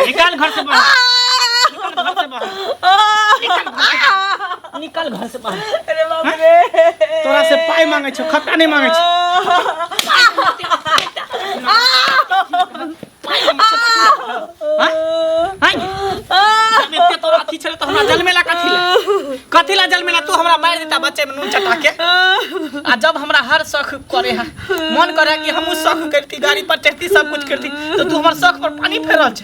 निकाल घर से बाहर, निकल घर से बाहर। अरे बाप रे तोरा से पाई मांगे छो, खट्टा नहीं मांगे छो। तोरा अथी छले तो हमरा जलमेला कथीला जलमेला तू हमरा मार देता बच्चे में नून चटा के। आ जब हमरा हर शौक करे है मन करे कि हमहू शौक करती, गाड़ी पर चढ़ती, सब कुछ करती, तो तू हमर शौक पर पानी फेरल छ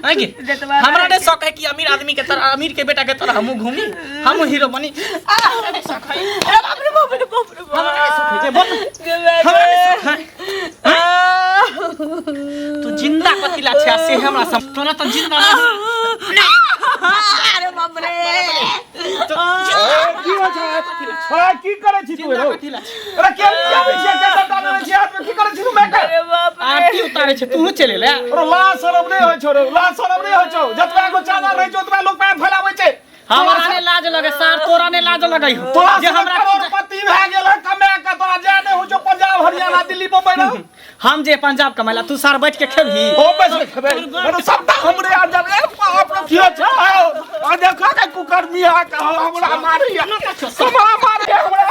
है कि? हमरा ने शौक है कि अमीर आदमी के तरह, अमीर के बेटा के तरह हमहू घूमी, हमहू हीरो बनी। शौक है बाप रे बाप रे बाप रे। हमरा शौक है बोल, हमरा शौक है। तू जिंदा कथीला छ से हमरा सब तोरा तो जिंदा नहीं। अरे बाप रे की हो छै कथीला छोरा की करे छी तू रो? कथीला अरे के आबै छै के दादा छै हाथ में की करे छी तू? मैं अरे बाप रे आरती उतारे छ तू चले ले। अरे ला शरम नहीं होय छो रे, ला शरम नहीं होय छो। जतबा को चादर रहै छो ओतबा लोग पैर फैलाबै छै। हमरा ने लाज लगे सर, तोरा ने लाज लगई हो तोरा जे हमरा करोड़पति भए गेल है, कमा के तोरा जे नहीं हो छो पंजाब हरियाणा दिल्ली बम्बई ना। हम जे पंजाब कमाइला तू सार बैठ के खेबही। ओ पैसे खेबे अरे सब हमरे आ जाबे बाप रे कियो छ आ देखो के कुकर मिया का हमरा मारी हमरा मारी हमरा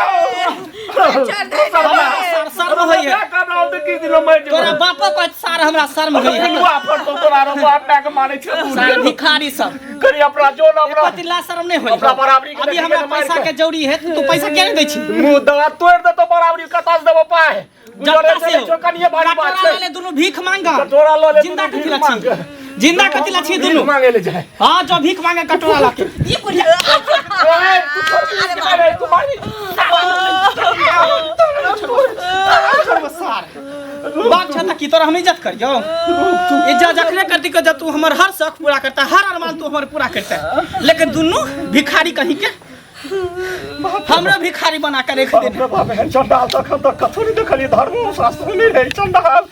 सर होई है करनाउ त की दिलो मैं तोरा बापो को सार हमरा शर्म होई है। बुआ पर तो तोरा रो बाप के मारे छ सार भिखारी सब करी अपना जो ना अपना पतिला शर्म नहीं होई। अपना बराबरी के अभी हमरा पैसा के जरूरी है तू पैसा क्या नहीं दै छी? मुंह दवा तोड़ दे तो बराबरी कता से देबो पाए जनता से जो कनिए भारी बात कटोरा छै। ले दोनों भीख मांगा, कटोरा लो ले जिंदा कथी छी, जिंदा कथी छी दोनों मांगे ले जाए। हां जो भीख मांगे कटोरा लाके ये कुछ ओए तू मारी बात छता की तोरा हम इज्जत करियो? इज्जत जखने करती के जब तू हमर हर शौक पूरा करता, हर अरमान तू हमर पूरा करता, लेकिन दोनों भिखारी कहीं के हमरा भिखारी बना के रख देने। बाप है चंडाल तक कथु नहीं देखली धर्म शास्त्र नहीं रही चंडाल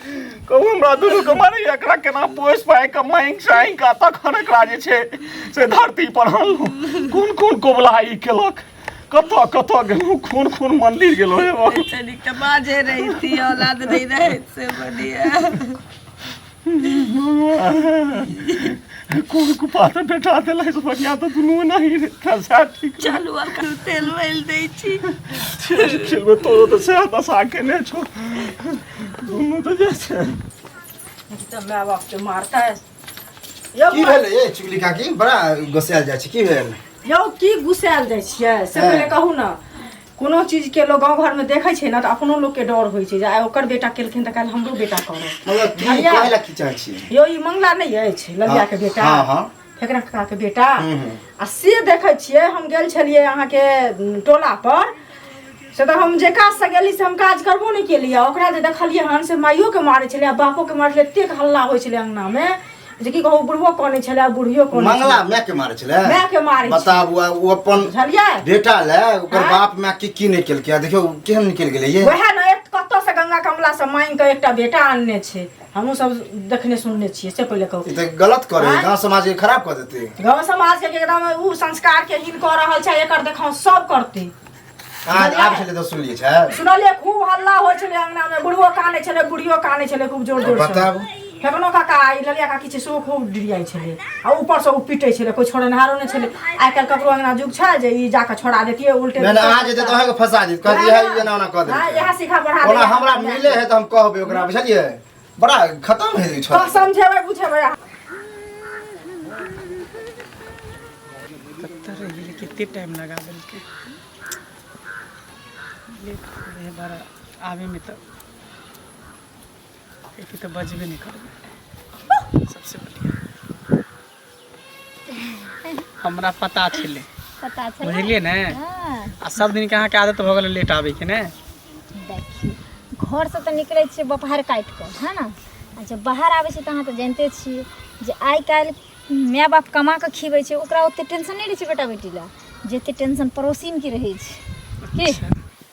कहू हमरा दुनू के मारे एकरा केना पोस पाए कमाई चाहि का तक हनक राजे छे से धरती पर हम कोन कोन कोबलाई केलक कतो कतो गेलु खून खून मंदिर गेलो हे चली के बाजे रही थी औलाद नहीं रहे से बढ़िया। कोन को पात बेटा देला से बढ़िया तो दुनू नहीं रहता सा ठीक चलू आ तेल वेल दै छी चलबे तो से दशा के ने छो दुनू तो जैसे तो मैं बाप के मारता है की भेल ए चुगली काकी बड़ा गोसाल जाय छै की भेल? यौ की गुसायल जाइ छियै से पहिले कहू ना। कोनो चीज के लोग गांव घर में देखे छै ना तो अपनो लोग के डर होय छै जे आइ ओकर बेटा केलखिन त काल हमरो बेटा करत। मतलब की कहला की चाहै छी? यो ई मंगला नहीं अछि ललिया के बेटा। हां हां फेकरा काका के बेटा आ से देखे छियै हम गेल छलियै अहाँ के टोला पर से तो हम जे काज से गेली से हम काज करबो नहीं केलियै। ओकरा जे देखलियै हन से माइयो के मारै छलै बापो के मारै छलै, एतेक हल्ला होय छलै अंगना में जे की कहू बुढ़बो कोने छलै बुढ़ियो कोने मंगला मैं के मारे छले मैं के मारे बताबू वो अपन झलिया बेटा ले ओकर बाप मैं की नहीं केल के देखियो केहन निकल गेलै ये वह न एक कत्तो से गंगा कमला से मांग के एकटा बेटा आनने छै। हमहू सब देखने सुनने छियै से पहिले कहू ई त गलत करे गांव समाज के खराब कर देते। गांव समाज के एकदम उ संस्कार के हीन कर रहल छै एकर देखाउ सब करते। आज आब छले तो सुन लिए छै सुनलिए खूब हल्ला होय छलै अंगना में बुढ़बो काने छलै बुढ़ियो काने छलै खूब जोर जोर से। बताबू फेकनो काका ई ललिया काकी छै सो खूब डिरियाई छलै आ ऊपर से उ पीटै छलै कोई छोड़नहारो नै छलै। आइ काल ककरो अंगना जुग छै जे ई जाके छोड़ा देतिए उल्टे नै आज जे तो के फंसा दी कह दी है ई ना कर दे। हां यह सिखा बढ़ा ओना हमरा मिले है त हम कहबे ओकरा बुझलिए बड़ा खत्म है ई छोरा समझेबै बुझेबै। कितने टाइम लगा बोल के ये बार आवे में तो एक तो बजबे नहीं कर सबसे बढ़िया हमरा पता छले बुझलिए ना। आ सब दिन के अहाँ के आदत भ गेल लेट आवे के ना। देखिए घर से तो निकले छे बपहर काट के है ना आ जब बाहर आवे छे त अहाँ तो जानते छी जे आइ काल माय बाप कमा के खिबै छे ओकरा ओते टेंशन नहीं रहे छे बेटा बेटी ला जेते टेंशन पड़ोसिन की रहे छे की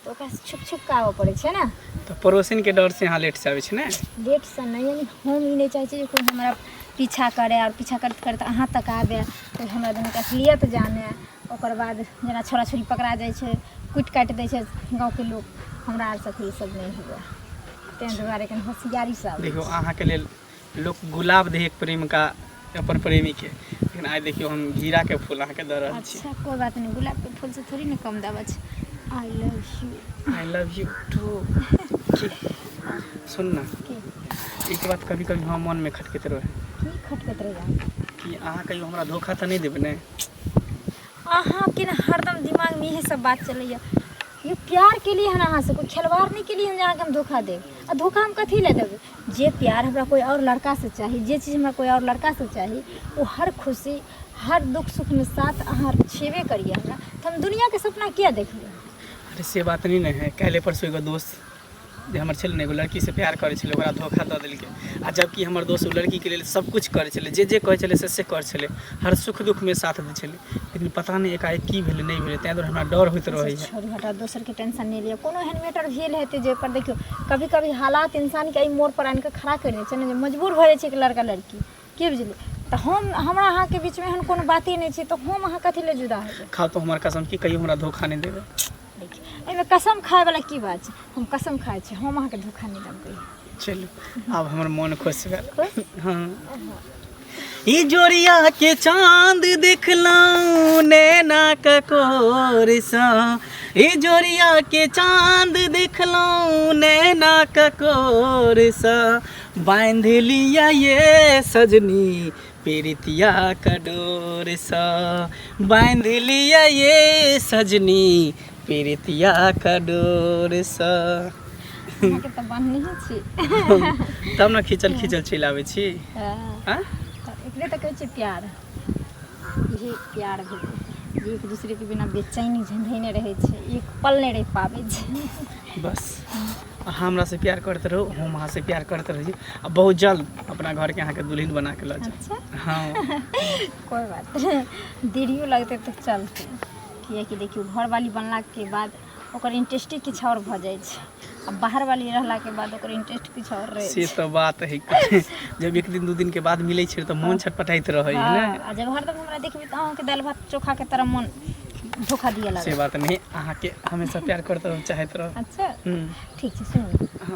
तो ओकरा छुप छुप के आवे पड़े छे ना। तो पड़ोसिन के डर से यहाँ लेट से आवे छे ना। लेट से नहीं यानी हम ई नहीं चाहे छे जे कोई हमरा पीछा करे और पीछा करते करते अहाँ तक आवे तो हमरा दुनू के असलियत जाने ओकर बाद जना छोरा छोरी पकड़ा जाए छे कुट काट दे छे गांव के लोग हमरा आर साथ ई सब नहीं हुआ तें दुआरे कन होशियारी से आवे। देखो अहाँ के लिए लोग गुलाब देख प्रेम का अपन प्रेमी के, लेकिन आइ देखियो हम जीरा के फूल अहाँके दऽ रहल छी। अच्छा कोई बात नहीं, गुलाब के फूल से थोड़ी ना कम दावा छै। I love you too. सुन ना, एक बात कभी कभी हम मन में खटकैत रहे की खटकत रह कि अहाँ कहियो हमरा धोखा तऽ नहीं देबै ने? अहाँ के ना हरदम दिमाग में यही सब बात चलैया। ये प्यार के लिए है ना, अहाँ से कोई खिलवाड़ नहीं के लिए हम जहाँ हम धोखा देब। आ धोखा हम कथी ले देब? जे प्यार हमरा कोई और लड़का से चाहिए, जे चीज़ हमरा कोई और लड़का से चाहिए, वो हर खुशी हर दुख सुख में साथ अहाँ छेबे करिए हमरा, तो हम दुनिया के सपना क्या देख लें? अरे से बात नहीं है। काल्हि परसों एगो दोस्त जे हमर छलै ने, एगो लड़की से प्यार करै छलै, ओकरा धोखा दऽ देलकै। आ जबकि हमर दोस्त ओ लड़की के लेल सब कुछ करै छलै, जे जे कहै छलै से करै छलै, हर सुख दुख में साथ दै छलै। लेकिन पता नहीं एकाएक की भेलै नहीं भेलै, तैं दुआरे हमरा डर होइत रहैए। छोड़ी हटा, दोसर के टेंशन नहीं लिया। कोनो एहन मैटर भेल हेतै जे पर देखियो कभी कभी हालात इंसान के एहि मोड़ पर आनि के खड़ा कर दै छै ने, जे मजबूर भऽ जाइ छै कि लड़का लड़की की बुझलिए। तो हमरा अहाँ के बीच में एहन कोनो बाते नहीं छै, तो हम अहाँ कथी ले जुदा हेबै? खाओ तो हमर कसम कि कहियो हमरा धोखा नहीं देबै। देखिए एहिमे कसम खाय वाला की बात छै? हम कसम खाय छी, हम अहाँ के धोखा नहीं देब कहियो। चलू आब हमर मन खुश भेल। खुश? हाँ। ई जोड़िया के चांद देखलौं नैना ककोर सा, ई जोड़िया के चांद देखलौं नैना ककोर सा, बांध लिया ये सजनी पीरितिया का डोर सा, बांध लिया ये सजनी पीरितिया का डोर सा। अहाँ के तऽ बान्हने छी। तब ना खींचल खींचल चिल्लाबै छी। हाँ? एकरे तऽ कहै छै प्यार। यही प्यार भेलै जे एक दूसरे के बिना बेचैनी झंझैने रहै छै, एक पल नहीं रह पाबै छै। बस हमरा से प्यार करते रहो, हम अहाँ से प्यार करते रहिए। अब बहुत जल्द अपना घर के अहाँ के दुल्हन बना के लऽ जाए। अच्छा हाँ। कोई बात नहीं, देरियो लगते तो चलते, किएकि देखियो घर वाली बनला के बाद ओकर इंटरेस्ट किछु और भऽ जाइ छै, अब बाहर वाली रहला के बाद ओकर इंटरेस्ट किछु और रहै छै। से तो बात है। जब एक दिन दू दिन के बाद मिलै छै तो मन छटपटाइत रहै है हाँ, ना। आ जब हरदम हमरा देखबी तऽ अहाँके दालि भात चोखा के तरह मन धोखा दिए से लगे। बात नहीं, अहाँ के हमेशा प्यार करते रहो, चाहते रहो। अच्छा ठीक छै, सुनू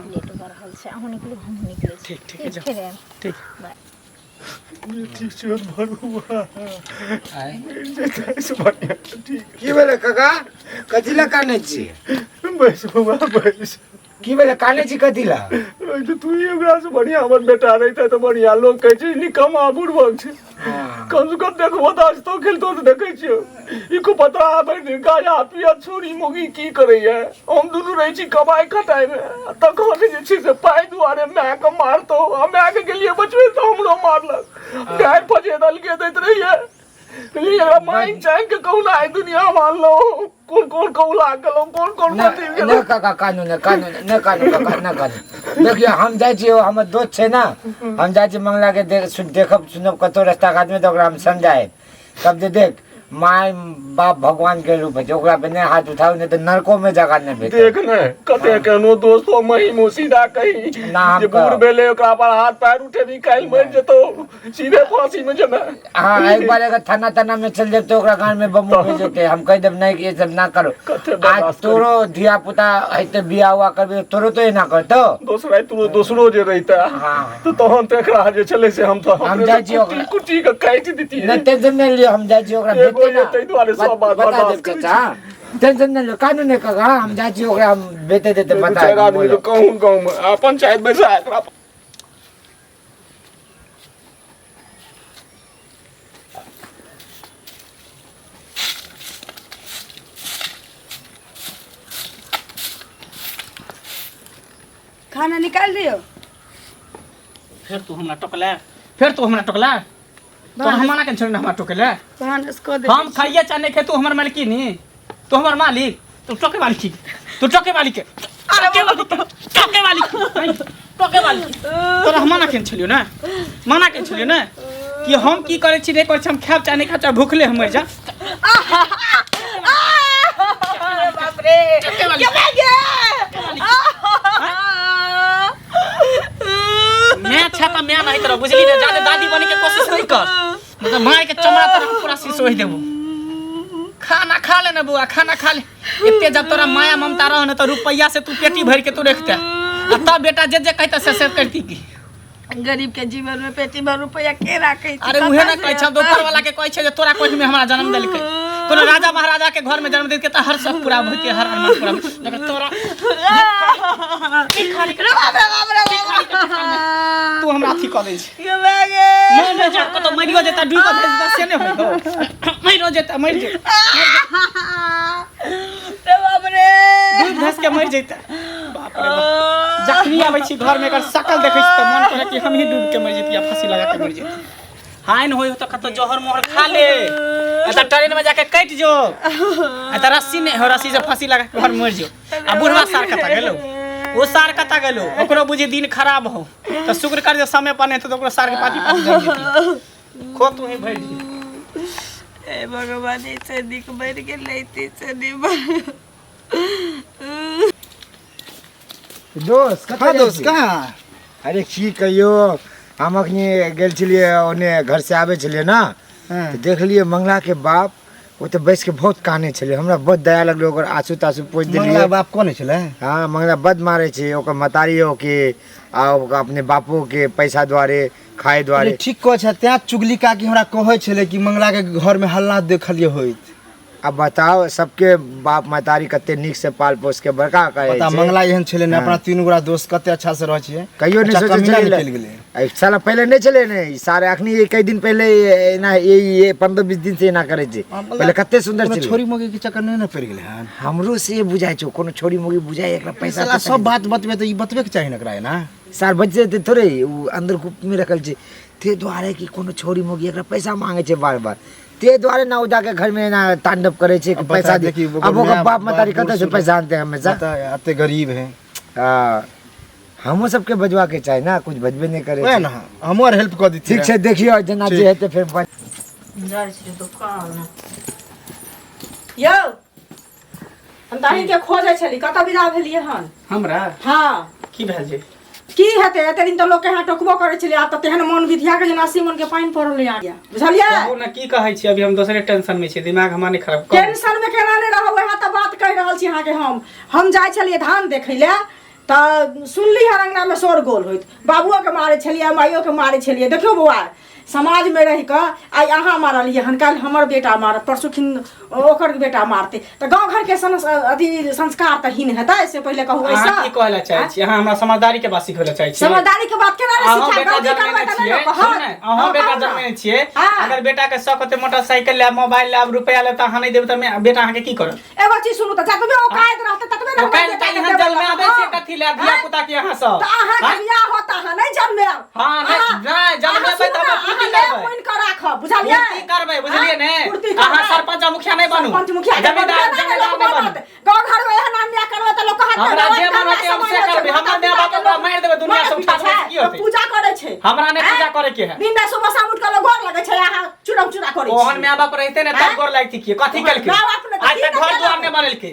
लेट भऽ रहल छै, अहूँ निकलू हमहूँ निकलै छी। ठीक ठीक है, जाओ। फेर आयब। ठीक। बाय। ठीक छै भरुआ से बढ़िया ठीक। की भेलै काका? कथी लए कानै छी? बैस बउआ बैस। की भेलै कानै छी कथी लए? तू ही ओकरा से बढ़िया हमर बेटा रहिते तो बढ़िया। लोग कहै छै निकम्मा बुढ़बक छै, कम से कम देखबो तो आज तो खेलतो तो देखै छियो। इको पता है गाया पिया छोरी मोगी की करैया। हम दुनू रहै छी कमाई खटाई में, तखन जे छै से पाइ दुआरे माय के मारतो। हम माय के गेलिए बचबे तो हमरो मारलक। गाय फजेदल के दैत रहिए, लेकिन माई चाह के कौना है दुनिया मान लो। कौन कौन कौला गेलो, कौन कौन मति गेलो। न काका कानू न कानू न कानू काका न कानू। देखिए हम जाइ छी, हमर दोस्त छै ना, हम जाइ छी मंगला के देखब सुनब कतौ रास्ता घाट में तो ओकरा हम समझाए। तब जे देख माय बाप भगवान के रूप है, ओकरा पे नहीं हाथ उठाओ नहीं तो नरकों में जगह नहीं भेटे। देख ने कते केनो दोस्तो मही मुसीदा कही नाम जे बूढ़ भेले ओकरा पर हाथ पैर उठेबी काल मर जतो, सीधे फांसी में जना। हाँ एक बार अगर थाना में चल जाए तो ओकरा गांव में बम्बू भेज देते। हम कह देब नहीं कि ये सब ना करो। आज तोरो धिया पुता है बियाह हुआ करबे, तोरो तो ये ना करतो। दोसरो जे रहता हाँ तो तहन तो एकरा जे चले से हम तो हम जाइ छी ओकरा कुटी के काट देती। न टेंशन नहीं लियो, हम जाइ छी ओकरा भेटे ना। तै दुआरे सब बात बता बर्दाश्त देब करै चाचा, टेंशन नहीं लियो, कानून नहीं काका। हम जाइ छी ओकरा हम भेटे देते बता बेचारा आदमी तो कहूं गांव में आ पंचायत बैसा एकरा। खाना निकाल दियो। फिर तू हमरा टोकला, फिर तू हमरा टोकला। तो हमारा के छोड़ हमरा टोकला। हम खाइए चाहे नहीं खे, तू हमर मालिक नी, तू हमर मालिक, तू टोके वाली की, तू टोके वाली के, टोके वाली के, टोके वाली के, टोके वाली के। तोरा हम मना केन छलियो ना, मना केन छलियो ना कि हम की करे छी, नहीं करे छी, हम खाब चाहे नहीं खाब चाहे भूखले हम मर जा। बाप रे टोके वाली मैं अच्छा तो मैं नहीं तरह बुझली ना, जाके दादी बने के कोशिश नहीं कर, मतलब मार के चमड़ा तरह पूरा सिसोई देबो। खाना खा ले ना बुआ, खाना खा ले। इतने जब तोरा माया ममता रह न तो रुपया से तू पेटी भर के तू रखते, तब बेटा जे जे कहता से करती की। गरीब के जीवन में पेटी भर रुपया के राखे छी। अरे उहे ना कहै छ दोपहर वाला के कहै छै जे तोरा कोहि में हमरा जन्म देलकै कोनो राजा महाराजा के घर में जन्म देलकै त हर सब पूरा भ के हर अरमान पूरा लेकिन तोरा तू हमरा अथी क दै छै के लागे मैं जा कतो मरियो जेता डूब के भेज दस से ने होय मरियो जेता मर जे रे बाप रे डूब धस के मर जेता बाप रे बाप जखनी आबै छी घर में एकर शकल देखै छी त मन करे कि हम ही डूब के मर जेतिया फांसी लगा के मर जेतिया हाइन होय त कतो जहर मोहर खा ले एता ट्रेन में जाके कट जो एता रस्सी ने हो रस्सी से फांसी लगा के घर मर जो आ बुढ़वा सार कता गेलो वो सार कता गेलो ओकरो बुझे दिन खराब हो त शुक्र कर जे समय पर नहीं तो ओकरो सार के पाटी पाटी जम जेती खो तू ही भर जी ए भगवान से दिख मर के लेती से निब दोस्त कहाँ दोस्त कहाँ अरे की कहियो हम अखनी गेल छलिए ओने घर से आबे छलिए ना तो देखलिए मंगला के बाप वो तो बैस के बहुत काने छले हमरा बहुत दया लगलो ओकर आंसू तासू पोछ मंगला देलिए बाप कोन छले हाँ मंगला बद मारे छे ओकर मतारियो के आ ओकर अपने बापो के पैसा द्वारे खाए द्वारे ठीक कह छ त्या चुगली का कि हमरा कहै छले कि मंगला के घर में हल्ला देखलिए होइत अब बताओ सबके बाप मतारी कते निक से पाल पोस के बड़का करे पता मंगला एहन छले ने अपना तीन गोरा दोस्त कते अच्छा से रहै छिए कहियो नहीं सोचे निकल गेले चले साला पहले नहीं चले ने सारे अखनी ये कई दिन पहले ना ये 15-20 दिन से ना करे छे पहले कते सुंदर कोनो छे छोरी मोगी के चक्कर नहीं न पड़ गेले हन हमरो से बुझाय छो कोनो छोरी मोगी बुझाय एकरा पैसा साला सब बात बतबे त ई बतबे के चाहिए नकरा है ना सार बच्चे थे थोड़े उ अंदर गुप्त में रखल छे ते द्वारे की कोनो छोरी मोगी एकरा पैसा मांगे छे बार-बार ते द्वारे ना उदा के घर में ना तांडव करे छे कि पैसा दे अब ओकर बाप मतारी कते से पैसा आनते हैं हमेशा अते गरीब है हां हमो सबके बजवा के चाहे ना कुछ बजबे नहीं करे ओए ना हमर हेल्प कर दी ठीक से देखियो जना जे हेते फिर जाय छी दुकान यो हम ताही के खोजे छली कत विदा भेलिए हन हमरा हां की भेल जे की हेते एते दिन त लोग के हां टोकबो करे छली आ त तेहन मन विधिया के जना सीमन के पानी पड़ल आ गया बुझलिए कहू ना की कहै छी अभी हम दूसरे टेंशन में छी दिमाग हमरा नहीं खराब कर टेंशन में केना नहीं रहबै हां त बात कह रहल छी अहाँ के हम जाय छलिए धान देखै ले त सुनली हरंगना में शोरगोल होइत बाबुओ के मारे छलिए माइयो के मारे छलिए देखियो बौआ समाज में रह के आई अहाँ मारलिए हन काल हमर बेटा मारत परसुखिन ओकर बेटा मारते त गांव घर के अथी संस्कार त हीन हेतै से पहले कहू ऐसा अहाँ की कहला चाहै छी अहाँ हमरा समझदारी के बात सिखैला चाहै छी समझदारी के बात केना रे अहाँ सिखा बेटा गांव के जन्मेने करबै त छियै अहाँ बेटा जन्मेने छियै अगर बेटा के शौक होते मोटरसाइकिल ले मोबाइल ले रुपया ले त अहाँ नहीं देब त बेटा अहाँ के की करत ए बच्ची सुनू त जतबे औकात रहते ततबे न काल त यहाँ जन्मे आबै छी कथि ले धिया पुता के अहाँ सब त अहाँ के बियाह होता है नहीं जन्मे हां नहीं जन्मेबै त पूर्ति करबै कोन राख बुझलिए पूर्ति करबै बुझलिए ने अहाँ सरपंच मुखिया नहीं बनू सरपंच मुखिया जमींदार नहीं बनू गांव घर में एहन अन्याय करबै त लोग कहत हमरा जे मन होते हम से करबै हमरा माय बाप के मार देबै दुनिया से उठा के की होते पूजा करे छै हमरा ने पूजा करे के है दिन में सुबह शाम उठ के गोर लगे छै अहाँ चूड़ा चूड़ा करे छै ओहन माय बाप रहते ने तब गोर लागती की कथि कल के आज तक घर द्वार ने बनल के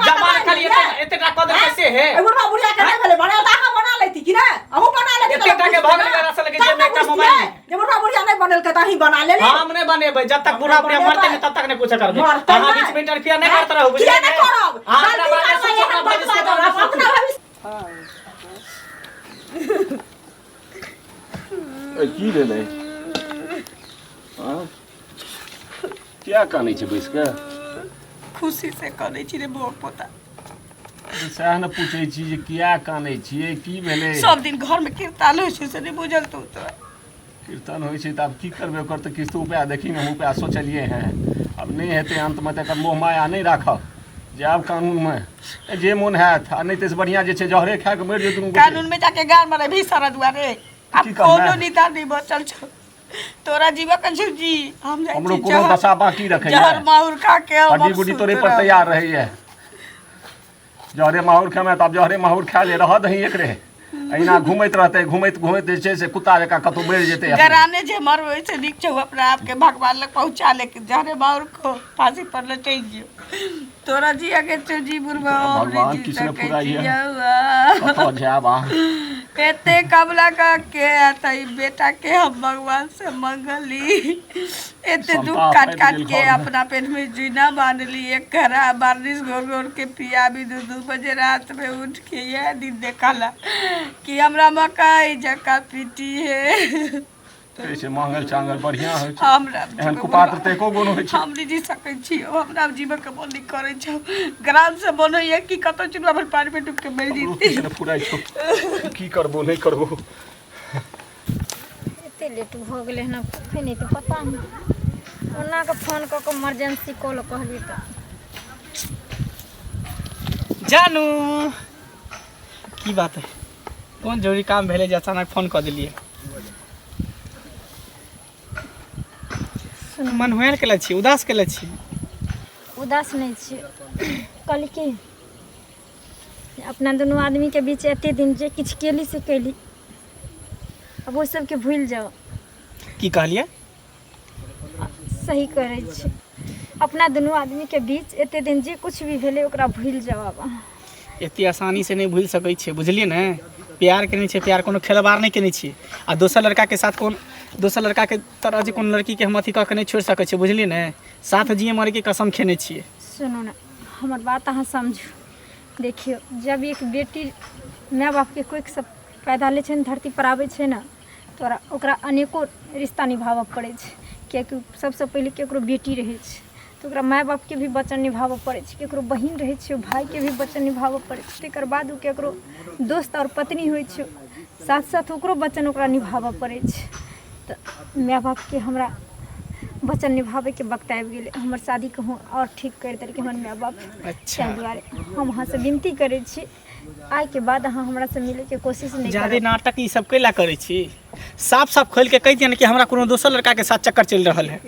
जमार खाली एतेटा कदर कैसे है बुढ़ा बुढ़िया के नहीं भेले बना त अहाँ बना लेती कि ना अहू बना लेती एतेटा के भग ले रस लगे जे में का मोबाइल जे बुढ़ा बुढ़िया नहीं बनल के त अहीं बना ले हम नहीं बनेबै जब तक बूढ़ा बुढ़िया मरते नहीं तब तक नहीं पूछा करबे अहाँ बीच में इंटरफियर नहीं करत रहू बुझलिए नहीं करब हमरा बात से अपना भविष्य के अपना भविष्य की भेलै क्या कानै छै बैस के खुशी से करे छी रे बो पोता सएह ने पूछै छी जे किया कानै छियै की भेलै सब दिन घर में कीर्तन होय छै से नहीं बुझल तू तो कीर्तन होइ छै त आब की करबै ओकर त किछु उपाय देखी ने हम उपाय सोचलिए हैं अब नहीं हेतै अंत में तकर मोह माया नहीं राखब जाब कानून में जे मोन हैत आ नहीं तऽ बढ़िया जे छै जहरे खा के मरि जेतै कानून में जाके गार मारे भी सारा दुआरे अब की करना कोनो है? नेता नहीं बचल छ तोरा जीवा कंजू जी हम जाई हमरो कोनो दशा बाकी रखै जहर माहुर खा के हम हड्डी गुड्डी तोरे पर तैयार रहैए जहरे माहुर खेमे त आब जहरे माहुर खा ले रह दही एकरे अहिना घुमैत रहतै घुमैत घुमैत जे छै से कुत्ता जकाँ कतहु बढ़ि जेतै घराने जे मरबै से नीक छौ अपना आप के भगवान लग पहुंचा ले के जहरे माहुर को फांसी पर लटक गियो तोरा जी आगे तो जी बुरबा भगवान किसने पुराई है कतऽ जायब एते कमला का के आता बेटा के हम भगवान से मंगली एते दुख काट काट के अपना पेट में जीना बांध ली एक घरा बारिश घोर घोर के पिया भी 2 बजे रात में उठ के यह दिन देखला कि हमरा मकई जका पीटी है ऐसे मांगल चांगल बढ़िया होइ छै हमरा एहन कुपात्र ते एको गुण होइ छै हम जी सकै छी हमरा जीवन के बोली करे छ ग्राम से बोलो ये कि कतो चुनवा भर पानी में डूब के मर जीती ने फुराई छौ की करबो नहीं करबो एते लेट हो गेले ना कुछ नहीं तो पता नहीं ओना के फोन क के इमरजेंसी कॉल कहली त जानू की बात है कौन जरूरी काम भेले जे अचानक फोन कर दिलिए मन हुएल केले छी उदास केले छी उदास नहीं छी कल की अपना दोनों आदमी के बीच एते दिन जे किछ केली से केली अब वो सब के भूल जाओ की कहलिए सही करे छी अपना दोनों आदमी के बीच एते दिन जे कुछ भी भेले ओकरा भूल जाओ अब एते आसानी से नहीं भूल सकै छी बुझलिए ने प्यार केने छी प्यार कोनो खेलबार नहीं केने छी आ दोसर लड़का के साथ कोन दोसर लड़का के तरह जे कोन लड़की के हम अथी क के नहीं छोड़ सकै छी बुझलिए ने साथ जिए मरे के कसम खेने छिए सुनो ना हमर बात अहाँ समझू देखियो जब एक बेटी माय बाप के कोई सब पैदा ले छै धरती पर आबै छै ना तो ओकरा अनेको रिश्ता निभाबऽ पड़ै छै कियाकि सबसे पहले केकरो बेटी रहै छै तो ओकरा माय बाप के भी वचन निभाबऽ पड़ै छै केकरो बहिन रहै छै भाई के भी वचन निभाबऽ पड़ै छै तकर बाद उ केकरो दोस्त और पत्नी होइ छै साथ साथ ओकरो वचन ओकरा निभाबऽ पड़ै छै तो माय बाप के हमरा वचन निभावे के वक्त आबि गेलै हमर शादी कहूँ और ठीक कर देलकै हमर माय बाप अच्छा ताहि दुआरे हम अहाँ से विनती करै छी आइ के बाद अहाँ हमरा से मिले के कोशिश नहीं ज्यादा करब नाटक ई सब कैला करै छी साफ साफ खोल के कह दियन कि हमरा कोनो दोसर लड़का के साथ चक्कर चल रहल है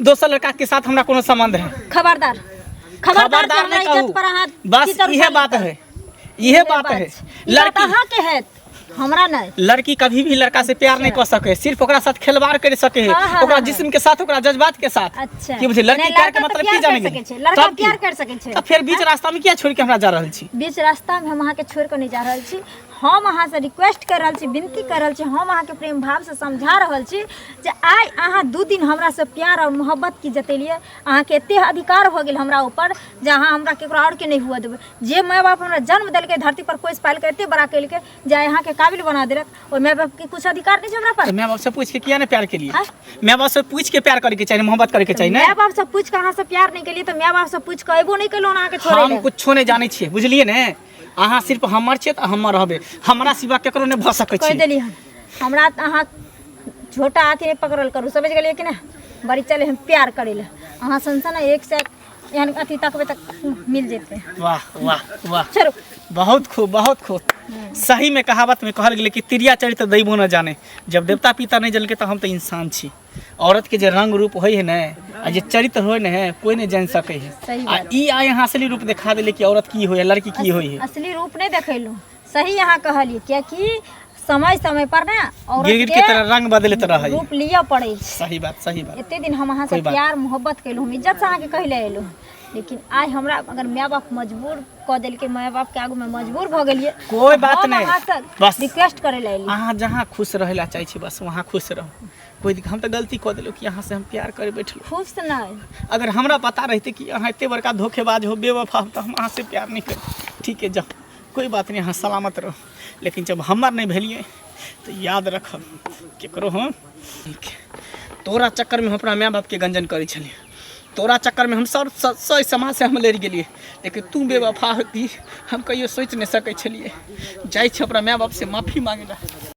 दोसर लड़का के साथ हमरा कोनो संबंध है खबरदार खबरदार खबरदार नहीं इज्जत कहू पर अहाँ बस कीचड़ इहे उछाली बात करू। है इहे बात है लड़की लड़की अहाँ के है हमरा नहीं लड़की कभी भी लड़का से प्यार नहीं कर सके सिर्फ ओकरा साथ खिलवाड़ कर सके है हाँ, हाँ, ओकरा हाँ, जिस्म के साथ ओकरा जज्बात के साथ अच्छा की बुझे लड़की नहीं, प्यार के लड़का तो मतलब की प्यार जाने कर गेली सकै छै, लड़का तब की? प्यार कर सकै छै तब फिर बीच रास्ता में किया छोड़ के हमरा जा रहल छी बीच रास्ता में हम अहाँ के छोड़ के नहीं जा रहल छी हम अहाँ से रिक्वेस्ट कर रहल छी विनती कर रहल छी हम अहाँ के प्रेम भाव से समझा रहल छी जे आइ अहाँ 2 दिन हमरा से प्यार और मोहब्बत की जतेलिए अहाँ के एते अधिकार हो गेल हमरा ऊपर जे अहाँ हमरा केकरो और के नहीं हुआ देबै जे माय बाप हमरा जन्म देलकै धरती पर कोई पाल के एते बड़ा केलकै जे अहाँ के काबिल बना देलक और माय बाप के कुछ अधिकार नहीं छै हमरा पर तो माँ बाप से पूछ के किया ने प्यार के लिए हाँ? माँ बाप से पूछ के प्यार करे के चाहिए मोहब्बत करे के चाहिए माय ना बाप से पूछ के अहाँ से प्यार नहीं केलिए तो माय बाप से पूछ के एबो नहीं केलो अहाँ के छोड़े हम ले कुछो नहीं जाने छिए बुझलिए ने अहाँ सिर्फ हमर छिए त हमर रहबे हमरा सिवा केकरो नहीं भ सकै कह छी देली हम हमरा अहाँ छोटा हाथी नहीं पकड़ल करू समझ गेलिए कि ना बड़ी चले हम प्यार करे ले अहाँ संसन एक से एहन अथी तकबे तक मिल जेते वाह वाह वाह चलो बहुत खूब सही में कहावत में कहल गेलै कि तिरिया चरित्र दैबो न जाने जब देवता पिता नहीं जलके तो हम तो इंसान छी औरत के जे रंग रूप होय है ना आ जे चरित्र होय न है कोई नहीं जान सके है सही आ ई आय यहाँ असली रूप दिखा देले कि औरत की होय है लड़की की होय है असली रूप नहीं देखैलू सही यहाँ कहलिए क्योंकि समय समय पर ना औरत गिरगिट के तरह रंग बदलत रहे रूप लिया पड़े छै सही बात एते दिन हम अहाँ से कोई बात। प्यार मोहब्बत कैलू हम इज्जत से अहाँ के कहले एलू लेकिन आज हमरा अगर माय बाप मजबूर क देल के माय बाप के आगू में मजबूर भ गेलिए कोई बात नहीं बस बस रिक्वेस्ट करे ले एलू अहाँ जहाँ खुश रहेला चाहे छी बस वहाँ खुश रहो कोई हम तो गलती कऽ देलहुँ कि अहाँ से हम प्यार करे बैठलहुँ खुश नहीं अगर हमरा पता रहते कि अहाँ इतने बड़का धोखेबाज हो बेवफा हो तो हम अहाँ से प्यार नहीं कर ठीक है जाओ कोई बात नहीं अहाँ सलामत रहो लेकिन जब हमर नहीं भेलिए तो याद रखब केकरो हम तोरा चक्कर में हम अपना माय बाप के गंजन करे छलिए तोरा चक्कर में हम सब सही समाज से हम लड़ गेलिए लेकिन तू बेवफा होती हम कहियो सोच नहीं सकै छलिए जाइ छी अपना माय बाप से माफी मांगे ला